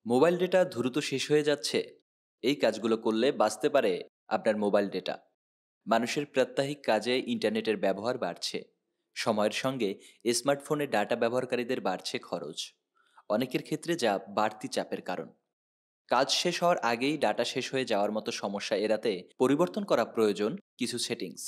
Mobile data দ্রুত শেষ হয়ে যাচ্ছে। এই কাজগুলো করলে বাঁচতে পারে আপনার মোবাইল ডেটা। মানুষের প্রাত্যহিক কাজে ইন্টারনেটের ব্যবহার বাড়ছে। সময়ের সঙ্গে স্মার্টফোনে ডাটা ব্যবহারকারীদের বাড়ছে খরচ। অনেকের ক্ষেত্রে যা বাড়তি চাপের কারণ। কাজ শেষ হওয়ার আগেই ডাটা শেষ হয়ে যাওয়ার মতো সমস্যা এড়াতে পরিবর্তন করা প্রয়োজন কিছু সেটিংস।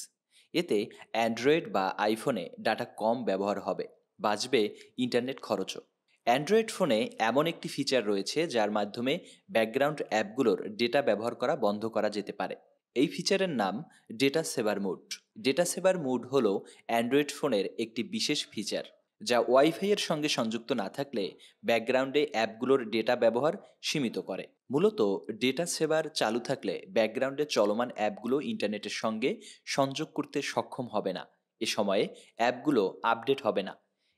এতে অ্যান্ড্রয়েড বা আইফোনে ডাটা কম ব্যবহার হবে, বাঁচবে ইন্টারনেট খরচও। অ্যান্ড্রয়েড ফোনে এমন একটি ফিচার রয়েছে যার মাধ্যমে ব্যাকগ্রাউন্ড অ্যাপগুলোর ডেটা ব্যবহার করা বন্ধ করা যেতে পারে। এই ফিচারের নাম ডেটা সেভার মুড। ডেটা সেভার মুড হলো অ্যান্ড্রয়েড ফোনের একটি বিশেষ ফিচার, যা ওয়াইফাই এর সঙ্গে সংযুক্ত না থাকলে ব্যাকগ্রাউন্ডে অ্যাপগুলোর ডেটা ব্যবহার সীমিত করে। মূলত ডেটা সেভার চালু থাকলে ব্যাকগ্রাউন্ডে চলমান অ্যাপগুলো ইন্টারনেটের সঙ্গে সংযোগ করতে সক্ষম হবে না। এ সময়ে অ্যাপগুলো আপডেট হবে না।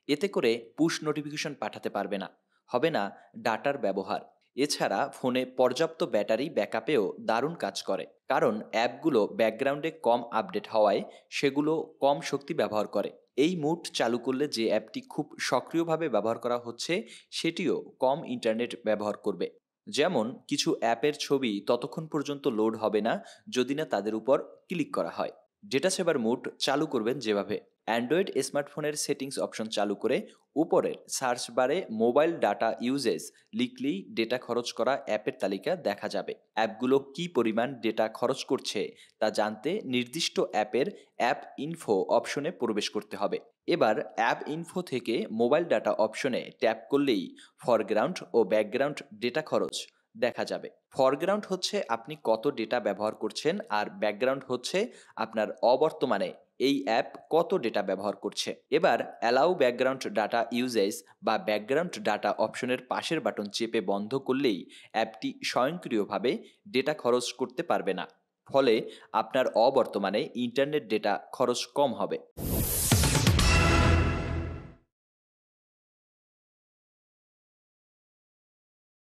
এতে করে পুশ নোটিফিকেশন পাঠাতে পারবে না, হবে না ডাটার ব্যবহার। এছাড়া ফোনে পর্যাপ্ত ব্যাটারি ব্যাকআপেও দারুণ কাজ করে, কারণ অ্যাপগুলো ব্যাকগ্রাউন্ডে কম আপডেট হওয়ায় সেগুলো কম শক্তি ব্যবহার করে। এই মুড চালু করলে যে অ্যাপটি খুব সক্রিয়ভাবে ব্যবহার করা হচ্ছে সেটিও কম ইন্টারনেট ব্যবহার করবে। যেমন কিছু অ্যাপের ছবি ততক্ষণ পর্যন্ত লোড হবে না যদি না তাদের উপর ক্লিক করা হয়। ডেটা সেভার মুড চালু করবেন যেভাবে: অ্যান্ড্রয়েড স্মার্টফোনের সেটিংস অপশন চালু করে উপরের সার্চ বারে মোবাইল ডাটা ইউজেস লিখলেই ডেটা খরচ করা অ্যাপের তালিকা দেখা যাবে। অ্যাপগুলো কী পরিমাণ ডেটা খরচ করছে তা জানতে নির্দিষ্ট অ্যাপের অ্যাপ ইনফো অপশনে প্রবেশ করতে হবে। এবার অ্যাপ ইনফো থেকে মোবাইল ডাটা অপশনে ট্যাপ করলেই ফরগ্রাউন্ড ও ব্যাকগ্রাউন্ড ডেটা খরচ দেখা যাবে। ফরগ্রাউন্ড হচ্ছে আপনি কত ডেটা ব্যবহার করছেন, আর ব্যাকগ্রাউন্ড হচ্ছে আপনার অবর্তমানে এই অ্যাপ কত ডেটা ব্যবহার করছে। এবার অ্যালাউ ব্যাকগ্রাউন্ড ডাটা ইউজেস বা ব্যাকগ্রাউন্ড ডাটা অপশনের পাশের বাটন চেপে বন্ধ করলেই অ্যাপটি স্বয়ংক্রিয়ভাবে ডেটা খরচ করতে পারবে না। ফলে আপনার অবর্তমানে ইন্টারনেট ডেটা খরচ কম হবে।